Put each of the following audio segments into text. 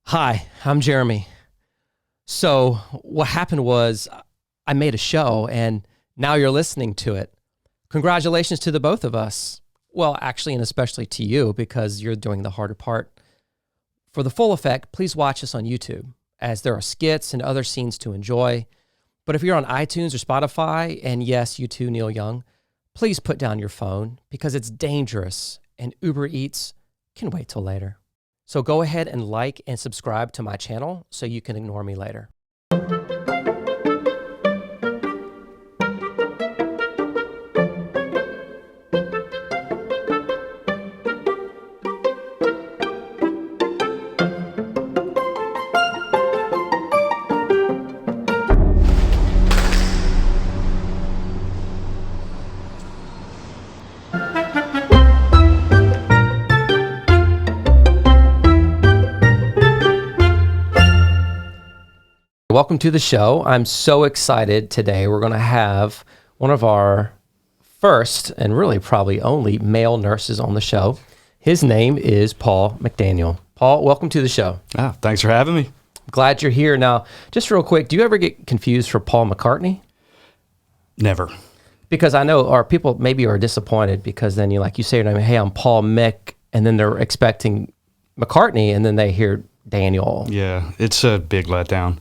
Hi, I'm Jeremy. So what happened was I made a show and now you're listening to it. Congratulations to the both of us. Well, actually, and especially to you because you're doing the harder part. For the full effect, please watch us on YouTube as there are skits and other scenes to enjoy. But if you're on iTunes or Spotify, and yes, you too, Neil Young, please put down your phone because it's dangerous and Uber Eats can wait till later. So go ahead and like and subscribe to my channel so you can ignore me later. Welcome to the show. I'm so excited today. We're going to have one of our first and really probably only male nurses on the show. His name is Paul McDaniel. Paul, welcome to the show. Thanks for having me. Glad you're here. Now, just real quick, do you ever get confused for Paul McCartney? Never. Because I know our people maybe are disappointed because then you say your name, hey, I'm Paul Mick, and then they're expecting McCartney, and then they hear Daniel. Yeah, it's a big letdown.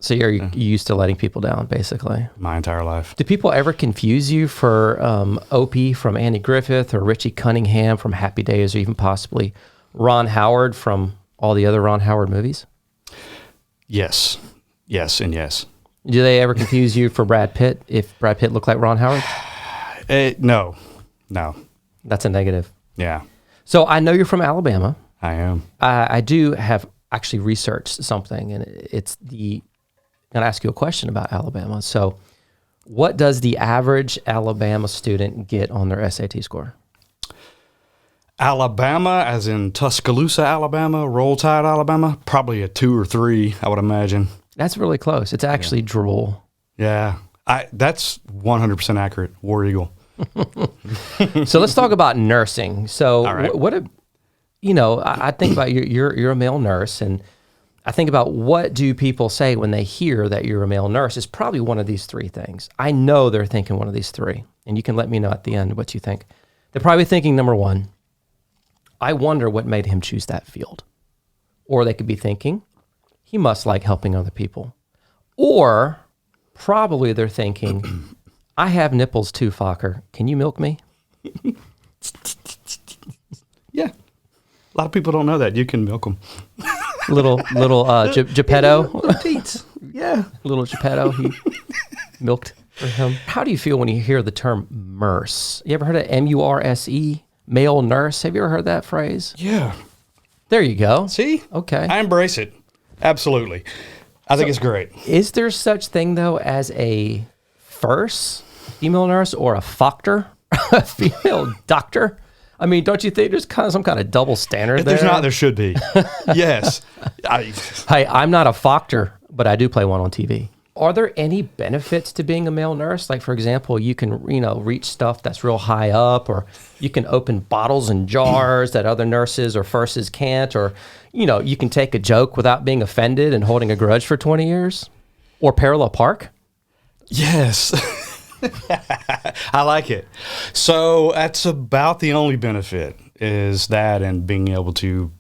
So you're used to letting people down, basically. My entire life. Do people ever confuse you for Opie from Andy Griffith or Richie Cunningham from Happy Days or even possibly Ron Howard from all the other Ron Howard movies? Yes. Yes and yes. Do they ever confuse you for Brad Pitt if Brad Pitt looked like Ron Howard? No. That's a negative. Yeah. So I know you're from Alabama. I am. I do have actually researched something, and it's I'm going to ask you a question about Alabama. So what does the average Alabama student get on their SAT score? Alabama, as in Tuscaloosa, Alabama, Roll Tide, Alabama, probably a 2 or 3, I would imagine. That's really close. It's actually drool. Yeah. That's 100% accurate. War Eagle. So let's talk about nursing. So All right. I think about you're a male nurse, and I think about what do people say when they hear that you're a male nurse. It's probably one of these 3 things. I know they're thinking one of these 3, and you can let me know at the end what you think. They're probably thinking, number 1, I wonder what made him choose that field. Or they could be thinking, he must like helping other people. Or probably they're thinking, I have nipples too, Fokker. Can you milk me? Yeah. A lot of people don't know that. You can milk them. Little Geppetto. Little teats. Yeah. Little Geppetto, he milked for him. How do you feel when you hear the term murse? You ever heard of MURSE, male nurse? Have you ever heard that phrase? Yeah. There you go. See? Okay. I embrace it. Absolutely. I think it's great. Is there such thing, though, as a FIRSE, female nurse, or a foctor, a female doctor? I mean, don't you think there's kind of some kind of double standard If there? there's not, there should be. Yes. Hey, I'm not a foctor, but I do play one on TV. Are there any benefits to being a male nurse? Like, for example, you can, reach stuff that's real high up, or you can open bottles and jars that other nurses or FIRSEs can't, or, you can take a joke without being offended and holding a grudge for 20 years, or parallel park? Yes. I like it. So that's about the only benefit is that, and being able to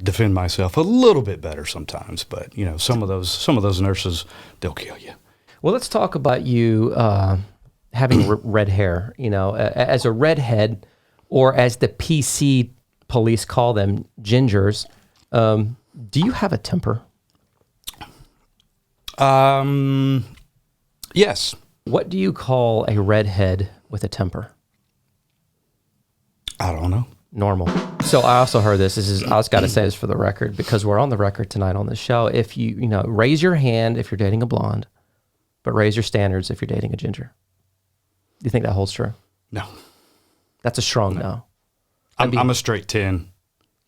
defend myself a little bit better sometimes. But some of those nurses, they'll kill you. Well, let's talk about you having red hair. As a redhead, or as the PC police call them, gingers. Do you have a temper? Yes. What do you call a redhead with a temper? I don't know. Normal. So I also heard this. I just got to say this for the record because we're on the record tonight on this show. If you raise your hand if you're dating a blonde, but raise your standards if you're dating a ginger. Do you think that holds true? No. That's a strong no. I'm a straight 10.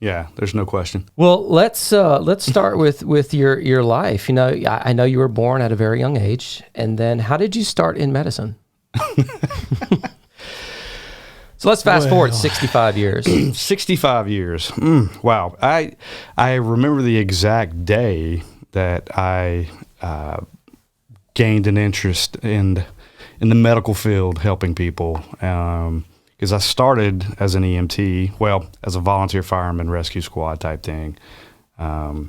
Yeah, there's no question. Well, let's start with your life. I know you were born at a very young age, and then how did you start in medicine? So let's fast forward 65 years. 65 years. Wow. I remember the exact day that I gained an interest in the medical field, helping people. Because I started as an EMT, as a volunteer fireman rescue squad type thing. I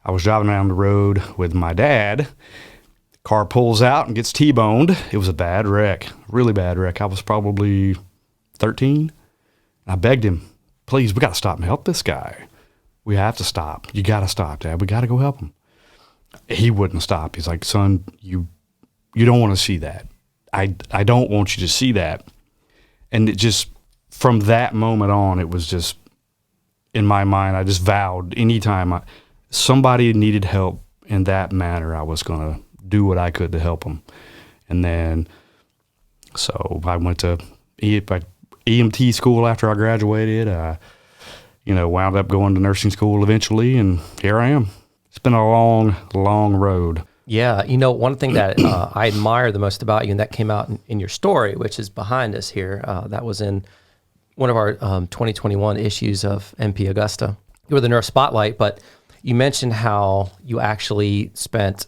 was driving down the road with my dad. Car pulls out and gets T-boned. It was a bad wreck, really bad wreck. I was probably 13. I begged him, please, we got to stop and help this guy. We have to stop. You got to stop, Dad. We got to go help him. He wouldn't stop. He's like, son, you don't want to see that. I don't want you to see that. And it just, from that moment on, it was just, in my mind, I just vowed anytime somebody needed help in that manner, I was going to do what I could to help them. And then, so I went to EMT school after I graduated. Wound up going to nursing school eventually, and here I am. It's been a long, long road. Yeah. One thing that I admire the most about you, and that came out in your story, which is behind us here, that was in one of our 2021 issues of MP Augusta. You were the nurse spotlight, but you mentioned how you actually spent,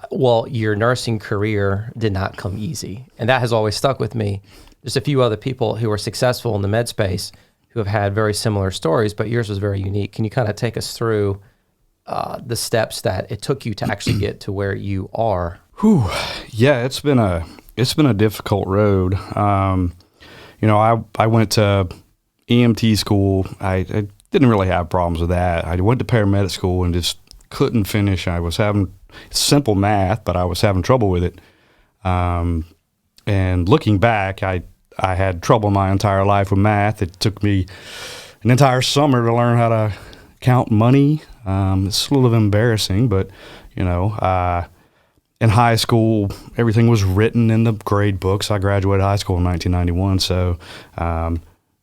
your nursing career did not come easy. And that has always stuck with me. There's a few other people who are successful in the med space who have had very similar stories, but yours was very unique. Can you kind of take us through the steps that it took you to actually get to where you are? Whew. Yeah, it's been a difficult road. I went to EMT school. I didn't really have problems with that. I went to paramedic school and just couldn't finish. I was having simple math, but I was having trouble with it. And looking back, I had trouble my entire life with math. It took me an entire summer to learn how to count money. It's a little embarrassing, but, in high school, everything was written in the grade books. I graduated high school in 1991, so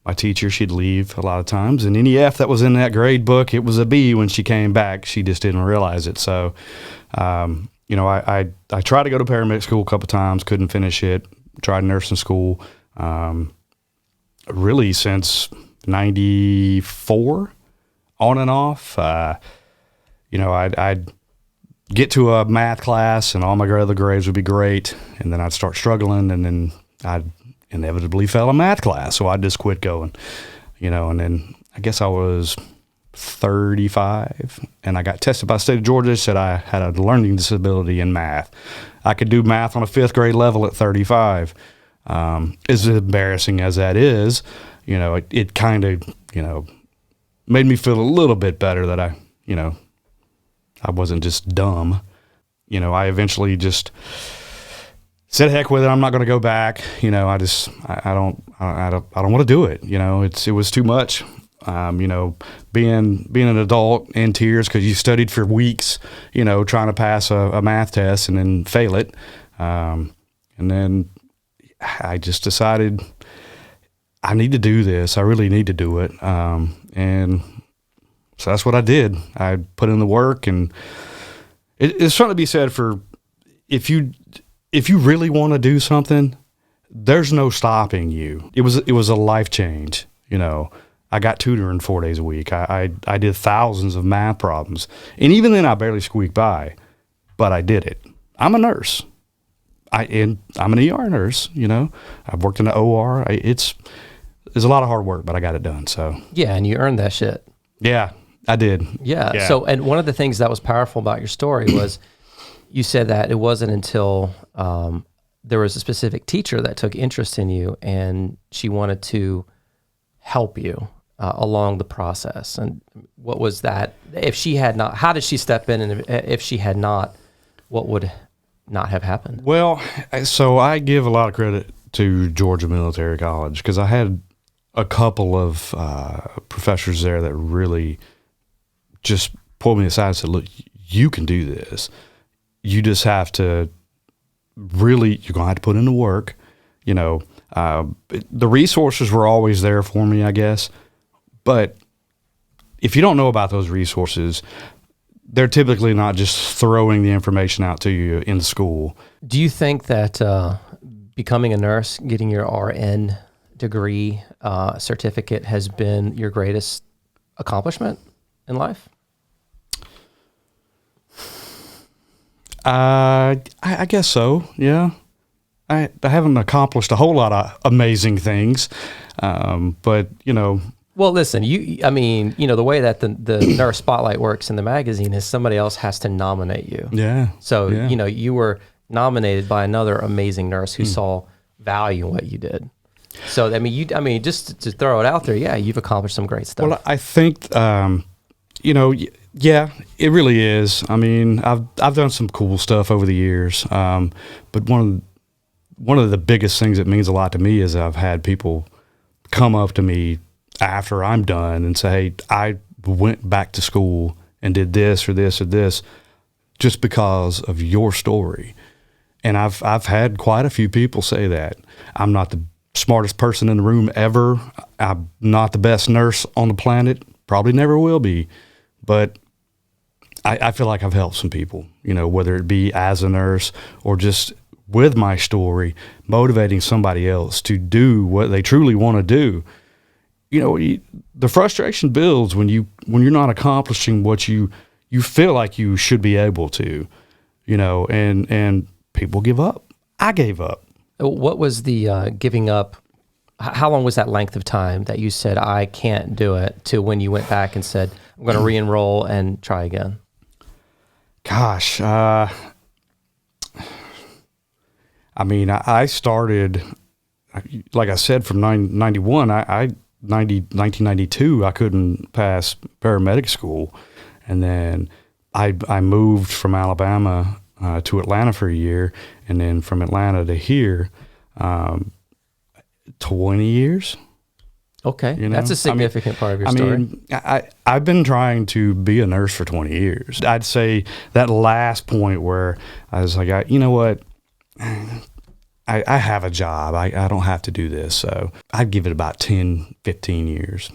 my teacher, she'd leave a lot of times, and any F that was in that grade book, it was a B when she came back. She just didn't realize it. So, I tried to go to paramedic school a couple times, couldn't finish it. Tried nursing school, really since 94, on and off. I'd get to a math class and all my other grades would be great, and then I'd start struggling, and then I'd inevitably fail a math class, so I'd just quit going, and then I guess I was 35, and I got tested by the state of Georgia, said I had a learning disability in math. I could do math on a 5th grade level at 35. As embarrassing as that is, it kind of, made me feel a little bit better that I wasn't just dumb. I eventually just said, heck with it. I'm not going to go back. I don't want to do it. It was too much. Being an adult in tears because you studied for weeks, trying to pass a math test and then fail it. And then I just decided I need to do this. I really need to do it. And so that's what I did. I put in the work, and it's something to be said for if you really want to do something, there's no stopping you. It was a life change, I got tutoring 4 days a week. I did thousands of math problems. And even then I barely squeaked by, but I did it. I'm a nurse. I'm an ER nurse, I've worked in the OR. It's a lot of hard work, but I got it done. So yeah, and you earned that shit. Yeah, I did. Yeah. So, and one of the things that was powerful about your story was you said that it wasn't until there was a specific teacher that took interest in you, and she wanted to help you along the process. And what was that? If she had not, how did she step in? And if she had not, what would not have happened? Well, so I give a lot of credit to Georgia Military College because I had a couple of professors there that really just pulled me aside and said, look, you can do this. You just have to really, you're going to have to put in the work. The resources were always there for me, I guess. But if you don't know about those resources, they're typically not just throwing the information out to you in school. Do you think that becoming a nurse, getting your RN degree, certificate has been your greatest accomplishment in life? I guess so. Yeah. I haven't accomplished a whole lot of amazing things, but Well, listen, the way that the nurse spotlight works in the magazine is somebody else has to nominate you. yeah. So, yeah. You were nominated by another amazing nurse who saw value in what you did. So, just to throw it out there, yeah, you've accomplished some great stuff. Well, I think, yeah, it really is. I mean, I've done some cool stuff over the years, but one of the biggest things that means a lot to me is I've had people come up to me after I'm done and say, hey, I went back to school and did this or this or this just because of your story. And I've had quite a few people say that. I'm not the smartest person in the room ever. I'm not the best nurse on the planet. Probably never will be. But I feel like I've helped some people, whether it be as a nurse or just with my story, motivating somebody else to do what they truly want to do. The frustration builds when you're not accomplishing what you feel like you should be able to, and people give up. I gave up. What was the giving up? How long was that length of time that you said, I can't do it, to when you went back and said, I'm going to re-enroll and try again? Gosh, I started, like I said, from 91. 1992, I couldn't pass paramedic school. And then I moved from Alabama to Atlanta for a year, and then from Atlanta to here, 20 years. Okay, that's a significant part of your story. I've been trying to be a nurse for 20 years. I'd say that last point where I was like, you know what? I have a job. I don't have to do this. So I'd give it about 10, 15 years,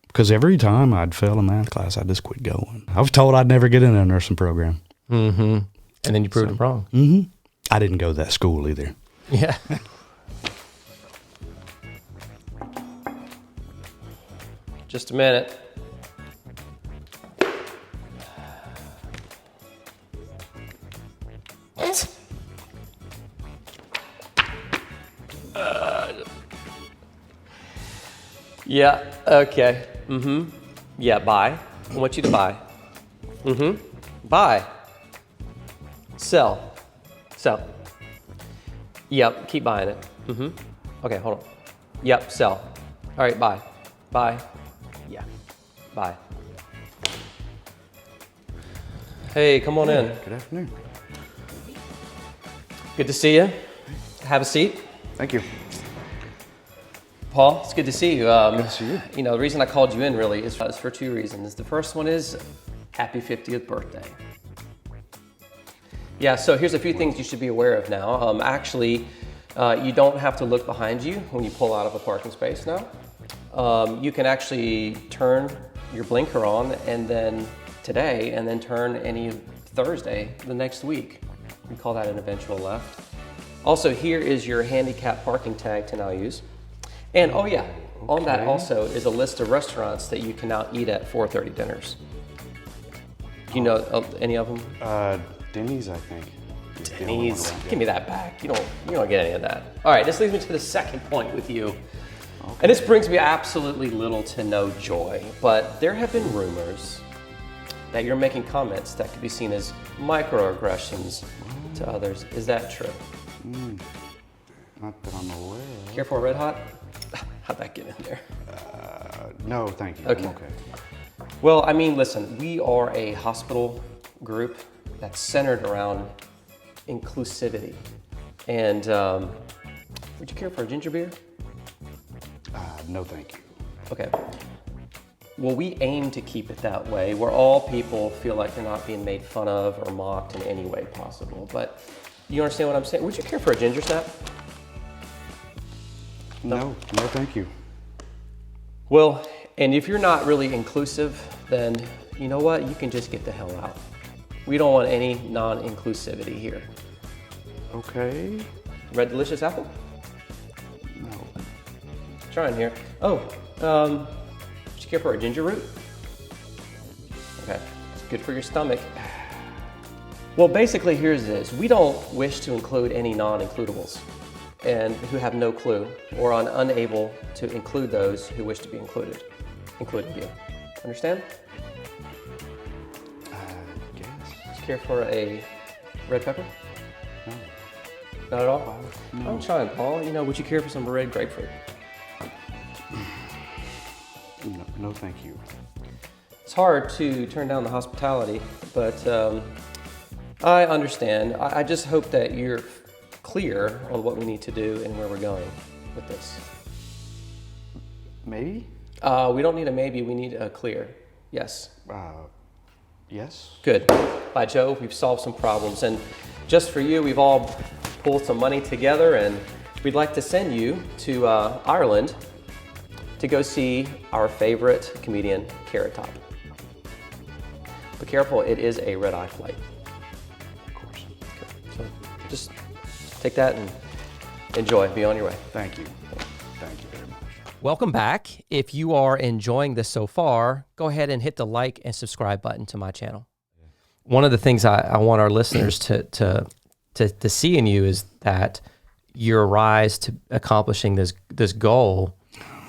because every time I'd fail a math class, I'd just quit going. I was told I'd never get into a nursing program. Mm-hmm. And then you proved it wrong. Mm-hmm. I didn't go to that school either. Yeah. Just a minute. Yeah, okay. Mm-hmm. Yeah, buy. I want you to buy. Mm-hmm. Buy. Sell. Sell. Yep, keep buying it. Mm-hmm. Okay, hold on. Yep, sell. All right, buy. Buy. Yeah, buy. Hey, come on in. Good afternoon. Good to see you. Have a seat. Thank you. Paul, it's good to see you. Good to see you. The reason I called you in really is for two reasons. The first one is happy 50th birthday. Yeah, so here's a few things you should be aware of now. You don't have to look behind you when you pull out of a parking space now. You can actually turn your blinker on and then today, and then turn any Thursday the next week. We call that an eventual left. Also, here is your handicap parking tag to now use. And on that also is a list of restaurants that you can now eat at 4:30 dinners. Do you know any of them? Denny's, I think. Denny's. Give me that back. You don't get any of that. All right, this leads me to the second point with you. Okay. And this brings me absolutely little to no joy, but there have been rumors that you're making comments that could be seen as microaggressions to others. Is that true? Not that I'm aware of. Care for a Red Hot? How'd that get in there? No, thank you. Okay. I'm okay. Well, listen, we are a hospital group that's centered around inclusivity. And would you care for a ginger beer? No, thank you. Okay. Well, we aim to keep it that way, where all people feel like they're not being made fun of or mocked in any way possible. But you understand what I'm saying? Would you care for a ginger snap? No, thank you. Well, and if you're not really inclusive, then you know what? You can just get the hell out. We don't want any non-inclusivity here. Okay. Red Delicious apple? No. Trying here. Oh, would you care for a ginger root? Okay, it's good for your stomach. Well, basically, here's this. We don't wish to include any non-includables and who have no clue or are unable to include those who wish to be included, including you. Understand? Guess. Would you care for a red pepper? No. Not at all? No. I'm trying, Paul. Would you care for some red grapefruit? No, thank you. It's hard to turn down the hospitality, but I understand. I just hope that you're clear on what we need to do and where we're going with this. Maybe? We don't need a maybe, we need a clear. Yes. Yes. Good. By Jove, we've solved some problems. And just for you, we've all pulled some money together, and we'd like to send you to Ireland to go see our favorite comedian, Carrot Top. But careful, it is a red-eye flight. Of course. Okay. So just take that and enjoy. Be on your way. Thank you. Thank you very much. Welcome back. If you are enjoying this so far, go ahead and hit the like and subscribe button to my channel. One of the things I want our listeners to see in you is that your rise to accomplishing this goal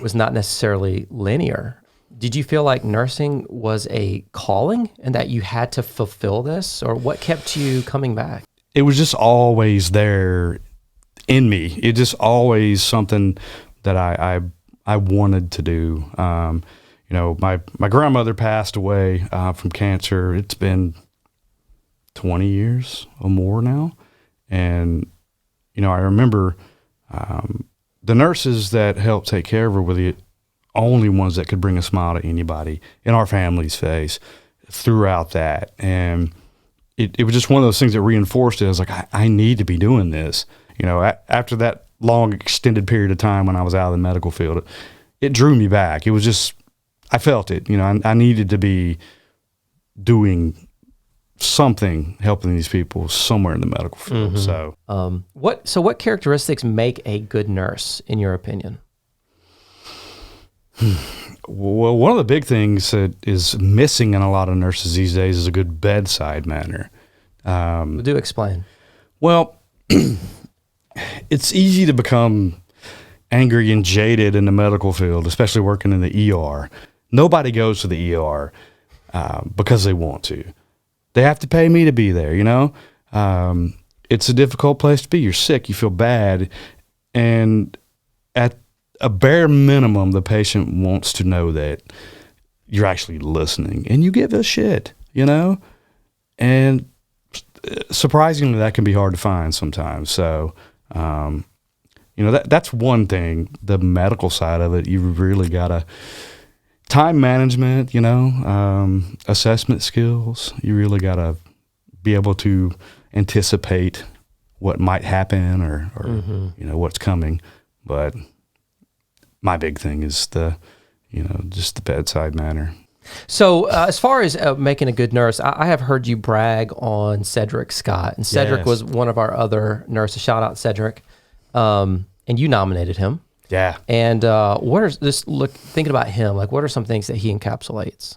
was not necessarily linear. Did you feel like nursing was a calling and that you had to fulfill this, or what kept you coming back? It was just always there in me. It just always something that I wanted to do. My grandmother passed away from cancer. It's been 20 years or more now. And, I remember the nurses that helped take care of her were the only ones that could bring a smile to anybody in our family's face throughout that. And it was just one of those things that reinforced it. I was like, I need to be doing this. After that long extended period of time when I was out of the medical field, it drew me back. It was just, I felt it. I needed to be doing something helping these people somewhere in the medical field. Mm-hmm. So what characteristics make a good nurse in your opinion? Well, one of the big things that is missing in a lot of nurses these days is a good bedside manner. Do explain. Well, it's easy to become angry and jaded in the medical field, especially working in the ER. Nobody goes to the ER because they want to. They have to pay me to be there, It's a difficult place to be. You're sick, you feel bad, and at a bare minimum, the patient wants to know that you're actually listening and you give a shit, And surprisingly, that can be hard to find sometimes. So, that's one thing. The medical side of it, you really gotta time management, assessment skills. You really gotta be able to anticipate what might happen or what's coming. But my big thing is just the bedside manner. So as far as making a good nurse, I have heard you brag on Cedric Scott. And Cedric was one of our other nurses. Shout out Cedric. And you nominated him. Yeah. And thinking about him, what are some things that he encapsulates?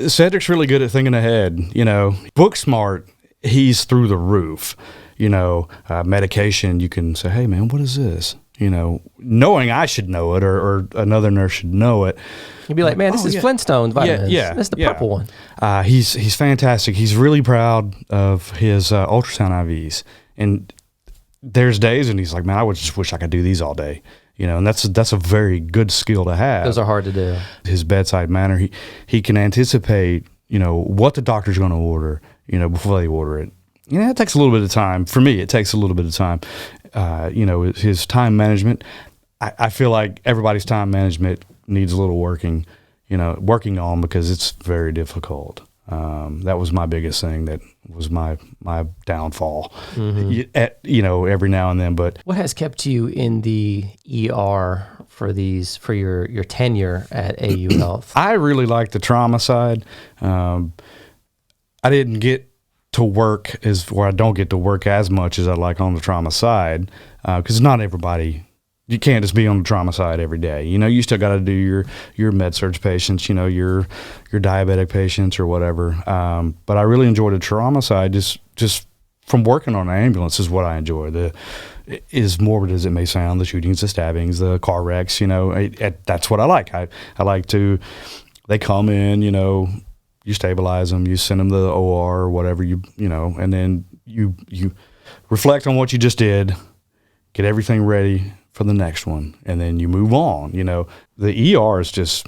Cedric's really good at thinking ahead. Book smart, he's through the roof. Medication, you can say, hey, man, what is this? Knowing I should know it or another nurse should know it. You'd be like, man, this is Flintstones vitamins. Yeah. That's the purple one. He's fantastic. He's really proud of his ultrasound IVs. And there's days and he's like, man, I just wish I could do these all day. And that's a very good skill to have. Those are hard to do. His bedside manner, he can anticipate, what the doctor's going to order, before they order it. It takes a little bit of time. For me, it takes a little bit of time. His time management, I feel like everybody's time management needs a little working on because it's very difficult. That was my biggest thing. That was my downfall, every now and then. But what has kept you in the ER for your tenure at AU Health? I really like the trauma side. I didn't get to work I don't get to work as much as I like on the trauma side because not everybody you can't just be on the trauma side every day. You still got to do your med surg patients, your diabetic patients or whatever. But I really enjoy the trauma side. Just from working on an ambulance is what I enjoy. As morbid as it may sound, the shootings, the stabbings, the car wrecks. That's what I like. I like to. They come in, you stabilize them, you send them to the OR or whatever, and then you reflect on what you just did, get everything ready for the next one, and then you move on. The ER is just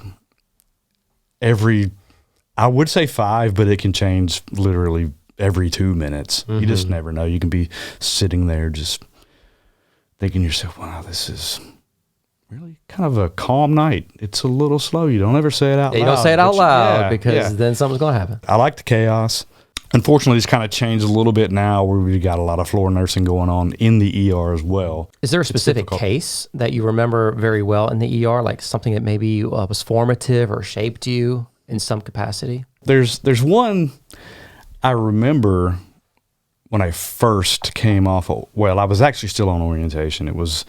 I would say 5, but it can change literally every 2 minutes. You just never know. You can be sitting there just thinking to yourself, wow, this is really kind of a calm night. It's a little slow. You don't ever say it out loud. You don't say it out loud because then something's going to happen. I like the chaos. Unfortunately, it's kind of changed a little bit now where we've got a lot of floor nursing going on in the ER as well. Is there a specific case that you remember very well in the ER, like something that maybe was formative or shaped you in some capacity? There's one I remember when I first came off. I was actually still on orientation. It was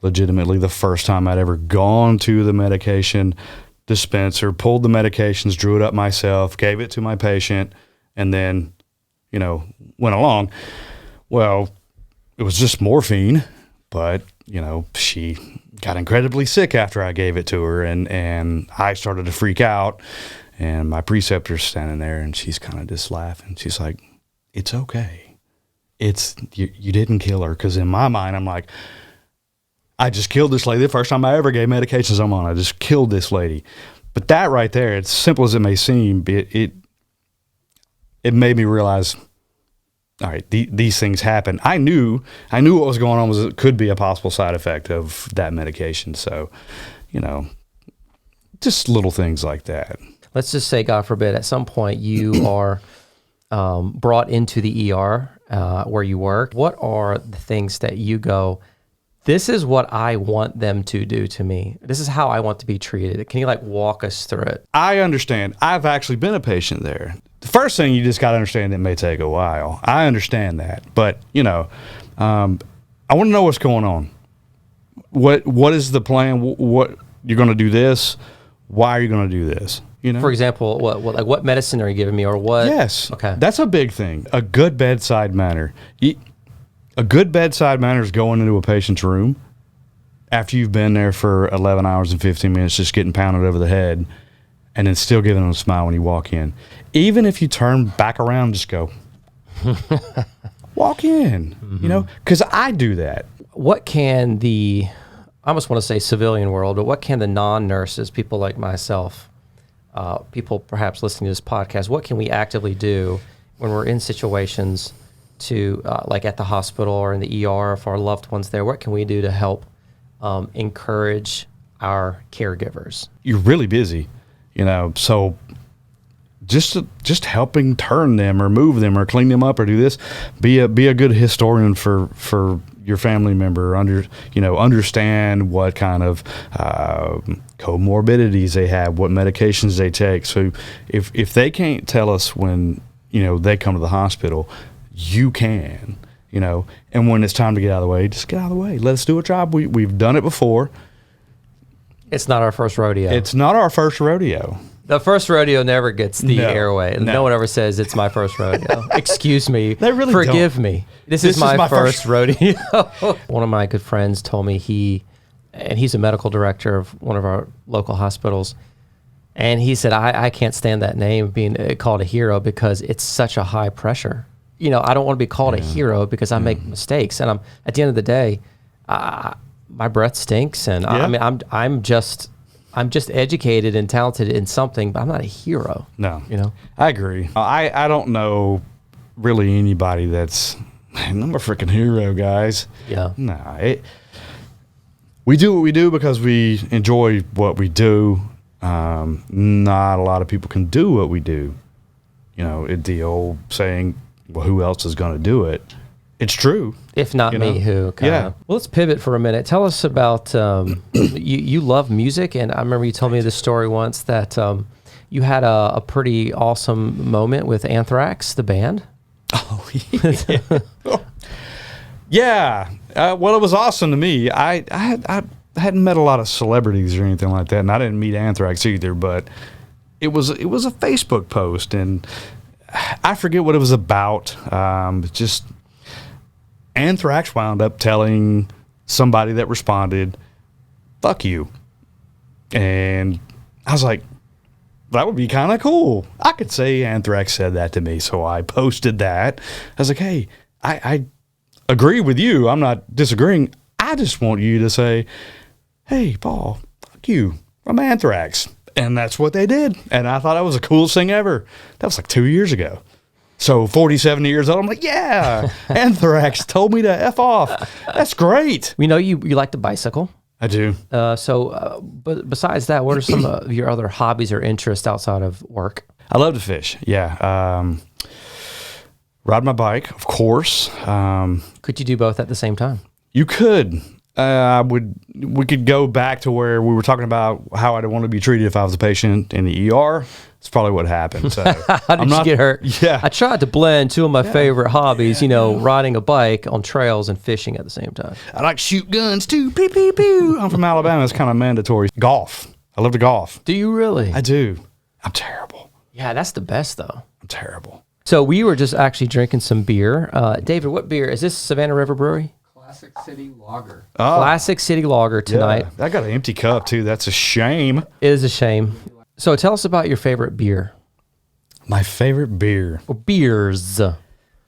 legitimately the first time I'd ever gone to the medication dispenser, pulled the medications, drew it up myself, gave it to my patient, and then, went along. Well, it was just morphine, but, she got incredibly sick after I gave it to her, and I started to freak out, and my preceptor's standing there, and she's kind of just laughing. She's like, it's okay. You didn't kill her. Because in my mind, I'm like, I just killed this lady. The first time I ever gave medications I'm on, I just killed this lady. But that right there, as simple as it may seem, it made me realize, all right, these things happen. I knew what was going on it could be a possible side effect of that medication. So, just little things like that. Let's just say, God forbid, at some point you are brought into the ER where you work. What are the things that you go, this is what I want them to do to me. This is how I want to be treated. Can you walk us through it? I understand. I've actually been a patient there. The first thing you just got to understand, it may take a while. I understand that. But, I want to know what's going on. What is the plan? What you're going to do this? Why are you going to do this? For example, what medicine are you giving me or what? Yes. Okay. That's a big thing. A good bedside manner. A good bedside manner is going into a patient's room after you've been there for 11 hours and 15 minutes just getting pounded over the head and then still giving them a smile when you walk in. Even if you turn back around, just go, walk in, because I do that. What can I almost want to say civilian world, but what can the non-nurses, people like myself, people perhaps listening to this podcast, what can we actively do when we're in situations to like at the hospital or in the ER for our loved ones there? What can we do to help encourage our caregivers? You're really busy, so just helping turn them or move them or clean them up or do this, be a good historian for your family member, understand what kind of comorbidities they have, what medications they take. So if they can't tell us when, they come to the hospital, you can, and when it's time to get out of the way, just get out of the way. Let us do a job. We've done it before. It's not our first rodeo. It's not our first rodeo. The first rodeo never gets the airway. No one ever says it's my first rodeo. Excuse me. They really Forgive don't. me. This is my first rodeo. One of my good friends told me he's a medical director of one of our local hospitals. And he said, I can't stand that name being called a hero because it's such a high pressure. I don't want to be called a hero because I make mistakes. And at the end of the day, my breath stinks. And I'm just educated and talented in something, but I'm not a hero. No, I agree. I don't know really anybody that's, I'm a freaking hero, guys. Yeah. Nah, we do what we do because we enjoy what we do. Not a lot of people can do what we do. The old saying, well, who else is going to do it? It's true. If not me, who? Yeah. Well, let's pivot for a minute. Tell us about, you love music, and I remember you told me this story once that you had a pretty awesome moment with Anthrax, the band. Oh, yeah. Yeah. Well, it was awesome to me. I hadn't met a lot of celebrities or anything like that, and I didn't meet anthrax either. But it was a Facebook post, and I forget what it was about. Just anthrax wound up telling somebody that responded, "Fuck you," and I was like, that would be kind of cool. I could say anthrax said that to me, so I posted that. I was like, hey, I agree with you. I'm not disagreeing. I just want you to say, hey, Paul, fuck you from anthrax. And that's what they did. And I thought that was the coolest thing ever. That was like 2 years ago. So 47 years old, I'm like, yeah, anthrax told me to F off. That's great. We know you like to bicycle. I do. But besides that, what are some of your other hobbies or interests outside of work? I love to fish. Yeah. Ride my bike, of course. Could you do both at the same time? You could. We could go back to where we were talking about how I'd want to be treated if I was a patient in the ER. That's probably what happened. So how did you get hurt? Yeah. I tried to blend two of my favorite hobbies, riding a bike on trails and fishing at the same time. I like to shoot guns too. Pew, pew, pew. I'm from Alabama. It's kind of mandatory. Golf. I love to golf. Do you really? I do. I'm terrible. Yeah, that's the best though. I'm terrible. So we were just actually drinking some beer. David, what beer? Is this Savannah River Brewery? Classic City Lager. Oh, Classic City Lager tonight. yeah. I got an empty cup too. That's a shame. It is a shame. So tell us about your favorite beer. My favorite beer. Or beers. Are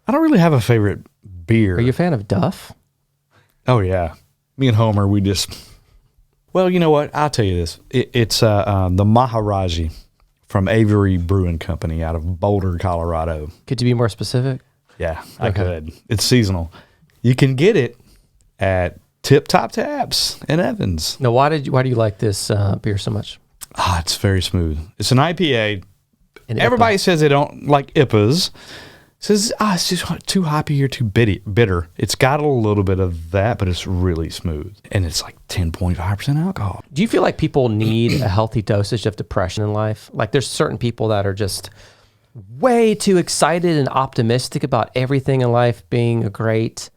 I don't really have a favorite beer. you a fan of Duff? Oh, yeah. Me and Homer, we just... Well, you know what? I'll tell you this. It's the Maharaji from Avery Brewing Company out of Boulder, Colorado. Could you be more specific? Yeah, I could. It's seasonal. You can get it at Tip Top Taps in Evans. No, why do you like this beer so much? It's very smooth. It's an IPA. An Everybody IPA. says they don't like IPAs. Says, it's just too hoppy or too bitter. It's got a little bit of that, but it's really smooth. And it's like 10.5% alcohol. Do you feel like people need a healthy dosage of depression in life? Like there's certain people that are just way too excited and optimistic about everything in life being a great,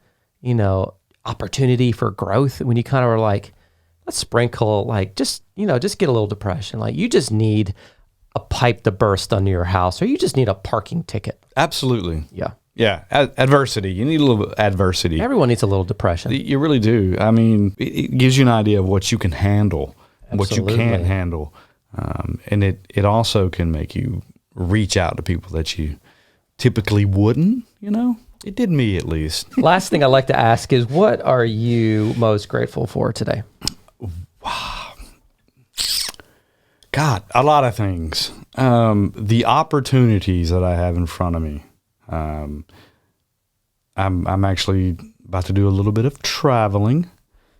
opportunity for growth. When you kind of are like, let's sprinkle, like just get a little depression. Like you just need a pipe to burst under your house, or you just need a parking ticket. Absolutely. Yeah. Yeah. Adversity. You need a little bit of adversity. Everyone needs a little depression. You really do. I mean, it gives you an idea of what you can handle and what you Absolutely. can't handle. And it also can make you reach out to people that you typically wouldn't, It did me at least. Last thing I'd like to ask is, what are you most grateful for today? God, a lot of things. The opportunities that I have in front of me. I'm actually about to do a little bit of traveling.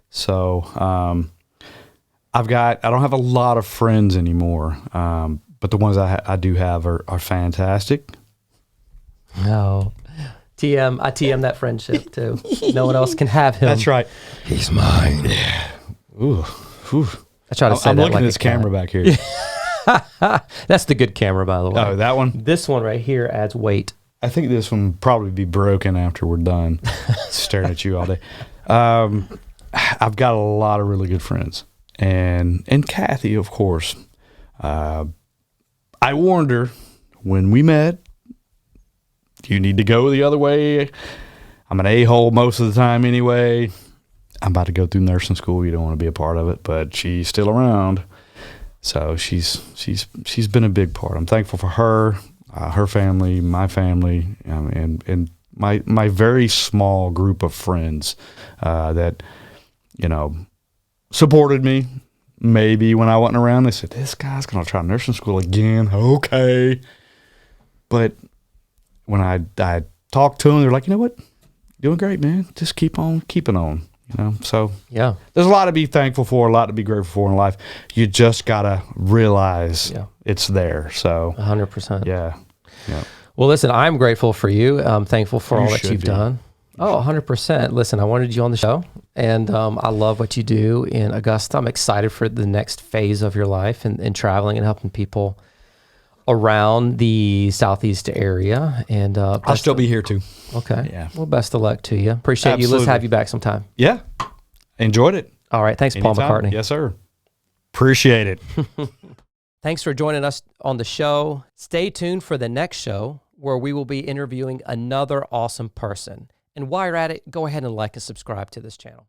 So I don't have a lot of friends anymore. But the ones I do have are fantastic. No. I TM that friendship too. No one else can have him. That's right. He's mine. Yeah. Ooh. Ooh. I try to say I'm that looking like at this a cat. camera back here. That's the good camera, by the way. Oh, that one? This one right here adds weight. I think this one will probably be broken after we're done staring at you all day. I've got a lot of really good friends. And Kathy, of course. I warned her when we met, you need to go the other way. I'm an a-hole most of the time anyway. I'm about to go through nursing school. You don't want to be a part of it, but she's still around. So she's been a big part. I'm thankful for her, her family, my family, and my very small group of friends that supported me. Maybe when I wasn't around, they said, "This guy's gonna try nursing school again." Okay, but when I talked to them, they're like, "You know what? Doing great, man. Just keep on keeping on." So Yeah. there's a lot to be thankful for, a lot to be grateful for in life. You just gotta realize it's there. So 100%. yeah. Well, listen, I'm grateful for you. I'm thankful for You all that should you've be. done. Oh, 100%. Listen, I wanted you on the show, and I love what you do in Augusta. I'm excited for the next phase of your life and traveling and helping people around the Southeast area. And I'll still be here too. Okay. Yeah. Well, best of luck to you. Appreciate you. Let's Absolutely. have you back sometime. Yeah. Enjoyed it. All right. Thanks, Paul Anytime. McCartney. Yes, sir. Appreciate it. Thanks for joining us on the show. Stay tuned for the next show where we will be interviewing another awesome person. And while you're at it, go ahead and like and subscribe to this channel.